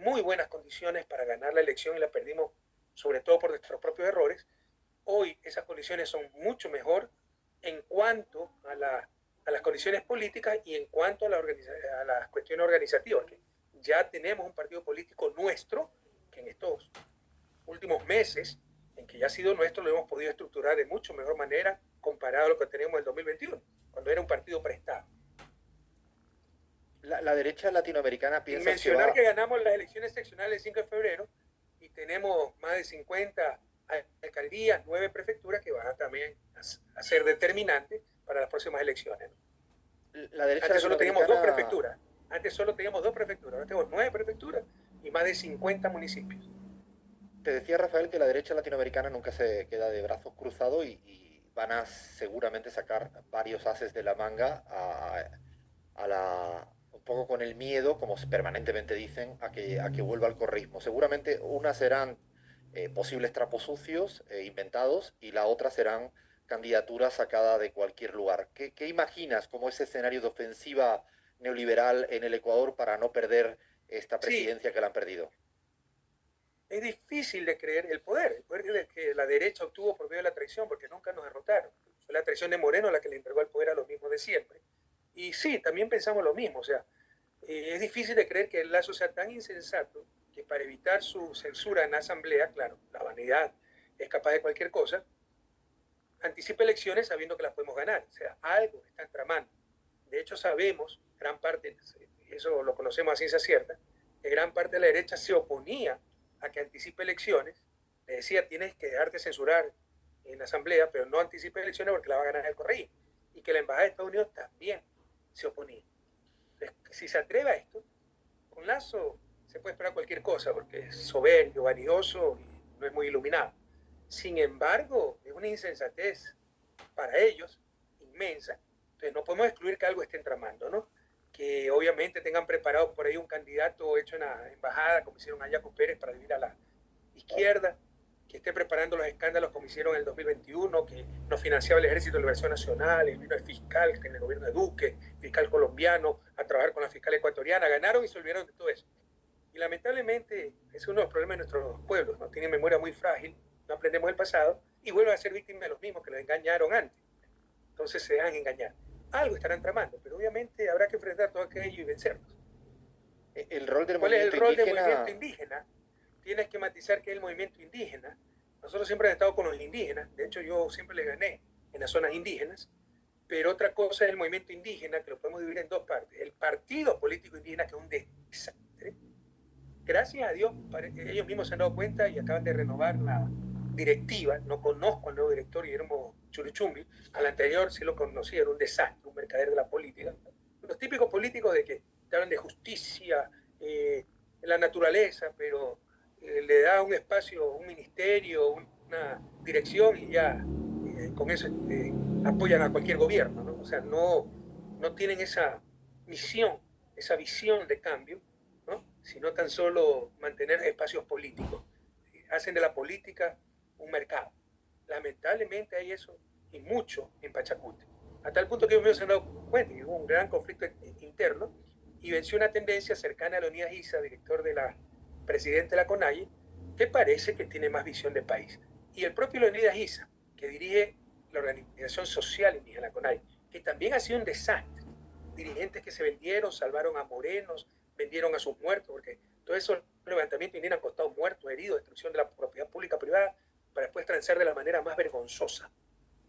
muy buenas condiciones para ganar la elección y la perdimos sobre todo por nuestros propios errores. Hoy esas condiciones son mucho mejor en cuanto a las condiciones políticas y en cuanto a las cuestiones organizativas, que ya tenemos un partido político nuestro, que en estos últimos meses, en que ya ha sido nuestro, lo hemos podido estructurar de mucho mejor manera comparado a lo que teníamos en el 2021, cuando era un partido prestado. La derecha latinoamericana Sin piensas que mencionar va, que ganamos las elecciones seccionales el 5 de febrero y tenemos más de 50 alcaldías, 9 prefecturas que van a también a ser determinantes para las próximas elecciones. la derecha Antes solo teníamos dos latinoamericana, prefecturas. Antes solo teníamos dos prefecturas. Ahora tenemos 9 prefecturas y más de 50 municipios. te decía Rafael que la derecha latinoamericana nunca se queda de brazos cruzados y van a seguramente sacar varios ases de la manga un poco con el miedo, como permanentemente dicen, a que vuelva al correísmo. Seguramente unas serán posibles trapos sucios inventados y la otra serán candidaturas sacadas de cualquier lugar. ¿Qué imaginas como ese escenario de ofensiva neoliberal en el Ecuador para no perder esta Sí, presidencia que la han perdido? es difícil de creer el poder que la derecha obtuvo por medio de la traición, porque nunca nos derrotaron. Fue la traición de Moreno la que le entregó el poder a los mismos de siempre. Y sí, también pensamos lo mismo, o sea, es difícil de creer que el Lazo sea tan insensato que para evitar su censura en la asamblea, claro, la vanidad es capaz de cualquier cosa, anticipe elecciones sabiendo que las podemos ganar. O sea, algo están tramando. De hecho, sabemos, gran parte, eso lo conocemos a ciencia cierta, que gran parte de la derecha se oponía a que anticipe elecciones. Le decía, tienes que dejarte censurar en la asamblea, pero no anticipe elecciones porque la va a ganar el correísmo. Y que la embajada de Estados Unidos también se oponía. Entonces, si se atreve a esto, con Lazo se puede esperar cualquier cosa porque es soberbio, vanidoso y no es muy iluminado. Sin embargo, es una insensatez para ellos inmensa. Entonces no podemos excluir que algo estén tramando, ¿no? Que obviamente tengan preparado por ahí un candidato hecho en la embajada, como hicieron a Jaco Pérez para vivir a la izquierda, que esté preparando los escándalos como hicieron en el 2021, que no financiaba el Ejército de Liberación Nacional, y vino el fiscal en el gobierno de Duque, fiscal colombiano, a trabajar con la fiscal ecuatoriana, ganaron y se olvidaron de todo eso. Y lamentablemente es uno de los problemas de nuestros pueblos, no tienen memoria muy frágil, no aprendemos del pasado y vuelven a ser víctimas de los mismos que los engañaron antes. Entonces se dejan engañar. Algo estarán tramando, pero obviamente habrá que enfrentar todo aquello y vencerlos. El rol del ¿Cuál es el movimiento rol del movimiento indígena, indígena? Tienes que matizar que es el movimiento indígena. Nosotros siempre hemos estado con los indígenas, de hecho yo siempre les gané en las zonas indígenas, pero otra cosa es el movimiento indígena, que lo podemos dividir en dos partes. El partido político indígena, que es un desastre. Gracias a Dios, ellos mismos se han dado cuenta y acaban de renovar la directiva. No conozco al nuevo director, Guillermo Churuchumbi. Al anterior sí lo conocí, era un desastre, un mercader de la política. Los típicos políticos de que te hablan de justicia, la naturaleza, pero le da un espacio, un ministerio, una dirección y ya con eso apoyan a cualquier gobierno, ¿no? O sea, no tienen esa misión, esa visión de cambio, ¿no? Sino tan solo mantener espacios políticos. Hacen de la política un mercado. Lamentablemente hay eso y mucho en Pachacute. A tal punto que ellos se han dado cuenta que hubo un gran conflicto interno y venció una tendencia cercana a Leonidas Issa, director de la presidente de la CONAIE, que parece que tiene más visión de país. Y el propio Leonidas Issa, que dirige la organización social indígena CONAIE, que también ha sido un desastre. Dirigentes que se vendieron, salvaron a morenos, vendieron a sus muertos, porque todos esos levantamientos indígenas han costado muertos, heridos, destrucción de la propiedad pública privada, para después transar de la manera más vergonzosa.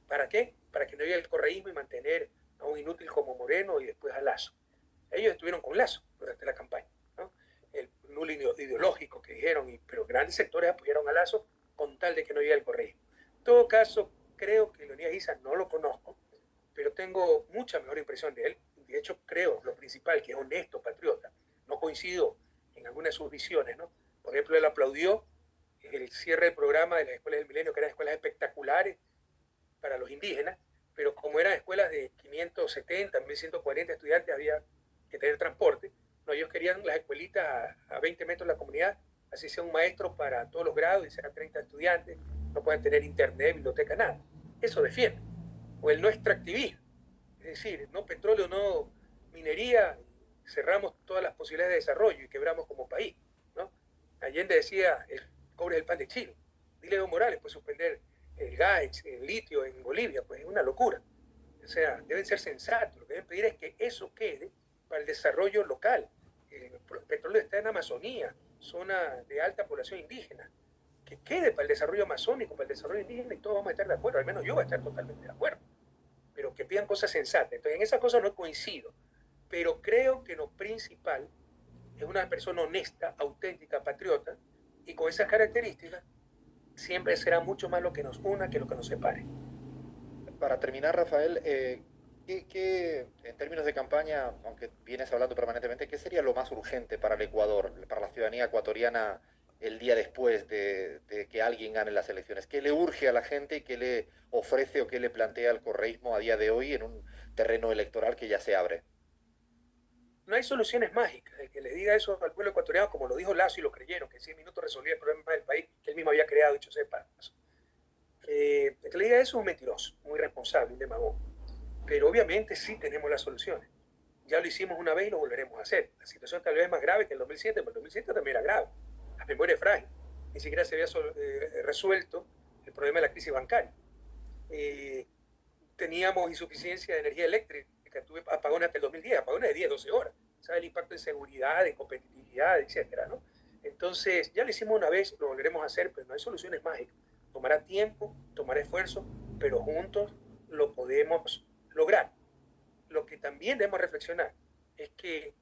¿Para qué? Para que no haya el correísmo y mantener a un inútil como Moreno y después a Lazo. Ellos estuvieron con Lazo durante la campaña, ¿no? El nulo ideológico que dijeron, pero grandes sectores apoyaron a Lazo con tal de que no haya el correísmo. En todo caso, creo que Leonidas Issa no lo conozco, pero tengo mucha mejor impresión de él. De hecho, creo lo principal, que es honesto, patriota. No coincido en algunas de sus visiones, ¿no? Por ejemplo, él aplaudió el cierre del programa de las escuelas del milenio, que eran escuelas espectaculares para los indígenas, pero como eran escuelas de 570, 1140 estudiantes, había que tener transporte. No, ellos querían las escuelitas a 20 metros de la comunidad, así sea un maestro para todos los grados y sean 30 estudiantes, no pueden tener internet, biblioteca, nada. Eso defiende. O el no extractivismo, es decir, no petróleo, no minería, cerramos todas las posibilidades de desarrollo y quebramos como país, ¿no? Allende decía, el cobre es el pan de Chile. Dile a Evo Morales, pues suspender el gas, el litio en Bolivia, pues es una locura. O sea, deben ser sensatos. Lo que deben pedir es que eso quede para el desarrollo local. El petróleo está en Amazonía, zona de alta población indígena. Que quede para el desarrollo amazónico, para el desarrollo indígena, y todos vamos a estar de acuerdo. Al menos yo voy a estar totalmente de acuerdo. Pero que pidan cosas sensatas. Entonces, en esas cosas no coincido. Pero creo que lo principal es una persona honesta, auténtica, patriota, y con esas características siempre será mucho más lo que nos una que lo que nos separe. Para terminar, Rafael, en términos de campaña, aunque vienes hablando permanentemente, qué sería lo más urgente para el Ecuador, para la ciudadanía ecuatoriana el día después de que alguien gane las elecciones? ¿Qué le urge a la gente y qué le ofrece o qué le plantea el correísmo a día de hoy en un terreno electoral que ya se abre? No hay soluciones mágicas. El que le diga eso al pueblo ecuatoriano, como lo dijo Lazo y lo creyeron, que en 100 minutos resolvía el problema del país que él mismo había creado, dicho sea de paso. El que le diga eso es un mentiroso, muy responsable, un demagogo. Pero obviamente sí tenemos las soluciones. Ya lo hicimos una vez y lo volveremos a hacer. La situación tal vez es más grave que el 2007, pero el 2007 también era grave. La memoria es frágil. Ni siquiera se había resuelto el problema de la crisis bancaria. Teníamos insuficiencia de energía eléctrica. Tuve apagones hasta el 2010, apagones de 10, 12 horas. ¿Sabe? El impacto en seguridad, en competitividad, etcétera, ¿no? Entonces, ya lo hicimos una vez, lo volveremos a hacer, pero no hay soluciones mágicas. Tomará tiempo, tomará esfuerzo, pero juntos lo podemos lograr. Lo que también debemos reflexionar es que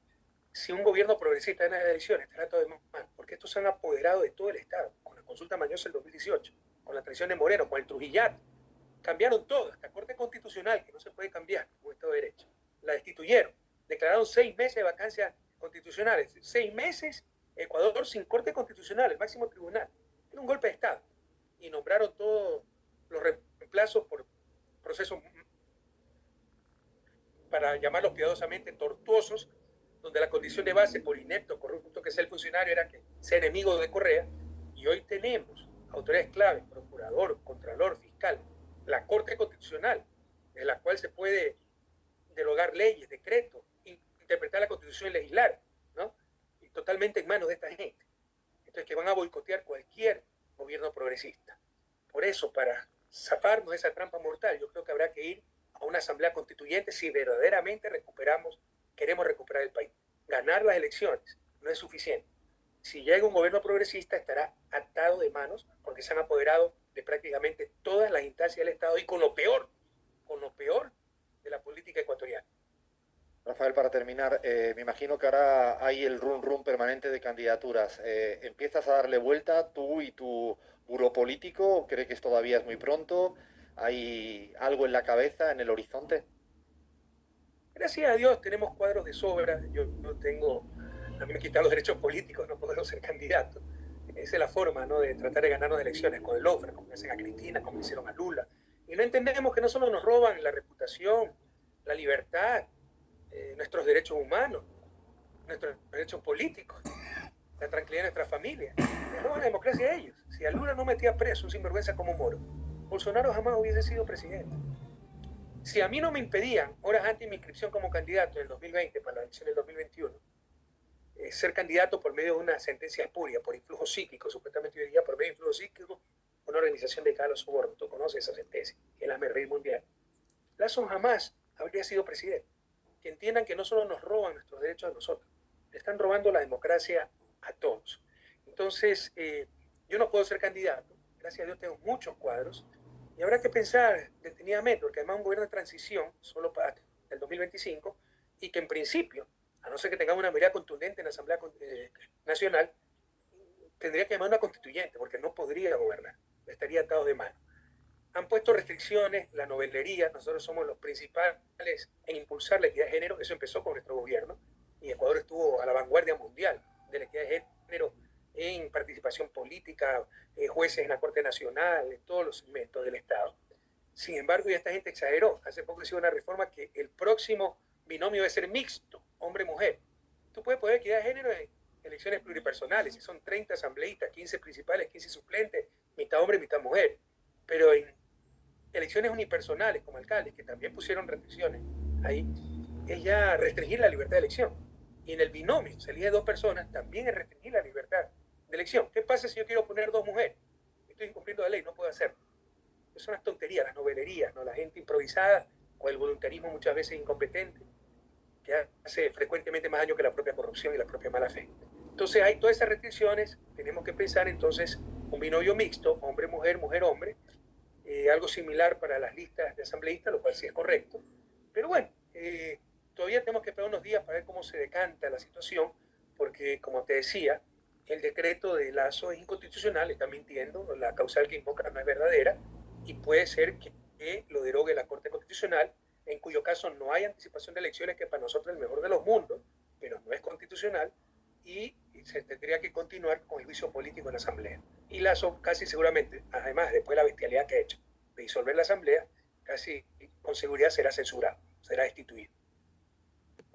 si un gobierno progresista en las elecciones estará todo de mal, porque estos se han apoderado de todo el Estado, con la consulta mañosa del 2018, con la traición de Moreno, con el Trujillato, cambiaron todo, hasta Corte Constitucional, que no se puede cambiar como Estado de Derecho, la destituyeron, declararon 6 meses de vacancias constitucionales, 6 meses, Ecuador sin Corte Constitucional, el máximo tribunal, era un golpe de Estado, y nombraron todos los reemplazos por procesos, para llamarlos piadosamente, tortuosos, donde la condición de base, por inepto, corrupto que sea el funcionario, era que sea enemigo de Correa, y hoy tenemos autoridades claves, procurador, contralor, fiscal, la Corte Constitucional, en la cual se puede derogar leyes, decretos, interpretar la Constitución y legislar, ¿no? Y totalmente en manos de esta gente. Entonces, que van a boicotear cualquier gobierno progresista. Por eso, para zafarnos de esa trampa mortal, yo creo que habrá que ir a una asamblea constituyente si verdaderamente queremos recuperar el país. Ganar las elecciones no es suficiente. Si llega un gobierno progresista, estará atado de manos porque se han apoderado de prácticamente todas las instancias del Estado y con lo peor de la política ecuatoriana. Rafael, para terminar, me imagino que ahora hay el rum permanente de candidaturas. ¿Empiezas a darle vuelta tú y tu buró político? ¿Cree que todavía es muy pronto? ¿Hay algo en la cabeza, en el horizonte? Gracias a Dios tenemos cuadros de sobra. Yo no tengo, a mí me quitan los derechos políticos, no puedo ser candidato. Esa es la forma, ¿no?, de tratar de ganarnos elecciones con el lofre, como hacen a Cristina, como hicieron a Lula. Y no entendemos que no solo nos roban la reputación, la libertad, nuestros derechos humanos, nuestros derechos políticos, la tranquilidad de nuestra familia. Les roban la democracia a ellos. Si a Lula no metía preso un sinvergüenza como Moro, Bolsonaro jamás hubiese sido presidente. Si a mí no me impedían, horas antes de mi inscripción como candidato en el 2020, para la elección del 2021, ser candidato por medio de una sentencia espuria, por influjo psíquico, supuestamente yo diría por medio de influjo psíquico, una organización dedicada a los sobornos. Tú conoces esa sentencia, que es la Merreí Mundial. Lazo jamás habría sido presidente. Que entiendan que no solo nos roban nuestros derechos a nosotros, le están robando la democracia a todos. Entonces, yo no puedo ser candidato. Gracias a Dios tengo muchos cuadros. Y habrá que pensar detenidamente, porque además un gobierno de transición, solo para el 2025, y que en principio, a no ser que tengamos una mayoría contundente en la Asamblea Nacional, tendría que llamar una constituyente, porque no podría gobernar, estaría atado de mano. Han puesto restricciones, la novelería, nosotros somos los principales en impulsar la equidad de género, eso empezó con nuestro gobierno, y Ecuador estuvo a la vanguardia mundial de la equidad de género en participación política, jueces en la Corte Nacional, en todos los segmentos del Estado. Sin embargo, ya esta gente exageró. Hace poco hizo una reforma que el próximo binomio debe ser mixto, hombre-mujer. Tú puedes poner equidad de género en elecciones pluripersonales, si son 30 asambleístas, 15 principales, 15 suplentes, mitad hombre, mitad mujer. Pero en elecciones unipersonales como alcaldes, que también pusieron restricciones ahí, es ya restringir la libertad de elección. Y en el binomio, se elige 2 personas, también es restringir la libertad de elección. pasa si yo quiero poner 2 mujeres? Estoy incumpliendo la ley, no puedo hacerlo. Son las tonterías, las novelerías, ¿no? La gente improvisada o el voluntarismo muchas veces incompetente, que hace frecuentemente más daño que la propia corrupción y la propia mala fe. Entonces hay todas esas restricciones, tenemos que pensar entonces un binomio mixto, hombre-mujer, mujer-hombre, algo similar para las listas de asambleístas, lo cual sí es correcto. Pero bueno, todavía tenemos que esperar unos días para ver cómo se decanta la situación, porque como te decía, el decreto de Lazo es inconstitucional, está mintiendo, la causal que invoca no es verdadera, y puede ser que lo derogue la Corte Constitucional, en cuyo caso no hay anticipación de elecciones, que para nosotros es el mejor de los mundos, pero no es constitucional, y se tendría que continuar con el juicio político en la Asamblea. Y Lazo casi seguramente, además después de la bestialidad que ha hecho de disolver la Asamblea, casi con seguridad será censurado, será destituido.